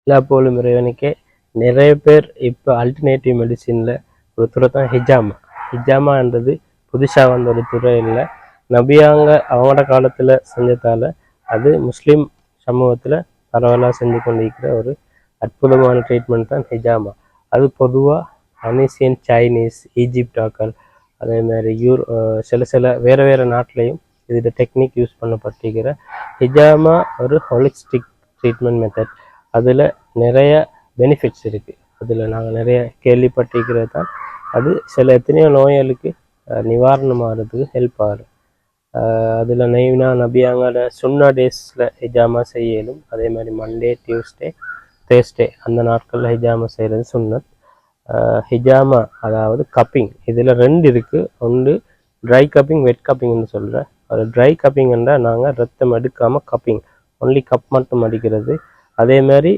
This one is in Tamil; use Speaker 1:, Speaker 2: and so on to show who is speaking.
Speaker 1: எல்லா போலும் இறைவனுக்கே. நிறைய பேர் இப்போ அல்டர்னேட்டிவ் மெடிசினில் ஒரு துறை தான் ஹிஜாமா. ஹிஜாமான்றது புதுசாக வந்த ஒரு துறை இல்லை. நபியாங்க அவங்களோட காலத்தில் செஞ்சதால் அது முஸ்லீம் சமூகத்தில் பரவலாக செஞ்சு கொண்டிருக்கிற ஒரு அற்புதமான ட்ரீட்மெண்ட் தான் ஹிஜாமா. அது பொதுவாக அனீசியன், சைனீஸ், ஈஜிப்டாக்கள், அதே மாதிரி சில வேறு நாட்டிலையும் இதில் டெக்னிக் யூஸ் பண்ணப்பட்டிருக்கிற ஹிஜாமா ஒரு ஹோலிஸ்டிக் ட்ரீட்மெண்ட் மெத்தட். அதில் நிறைய பெனிஃபிட்ஸ் இருக்குது. அதில் நாங்கள் நிறைய கேள்விப்பட்டிருக்கிறது தான் அது எத்தனையோ நோய்களுக்கு நிவாரணமாகிறதுக்கு ஹெல்ப் ஆகுது. அதில் நபியாங்களோட சுன்னா டேஸில் ஹிஜாமா செய்யலும். அதே மாதிரி மண்டே, டியூஸ்டே, தேர்ஸ்டே அந்த நாட்களில் ஹிஜாமா செய்கிறது சுன்னத். ஹிஜாமா அதாவது கப்பிங், இதில் 2 இருக்குது. ஒன்று ட்ரை கப்பிங், வெட் கப்பிங்னு சொல்கிறேன். அது ட்ரை கப்பிங் என்றால் நாங்கள் ரத்தம் எடுக்காமல் கப்பிங், ஒன்லி கப் மட்டும் அடிக்கிறது. அதே மாதிரி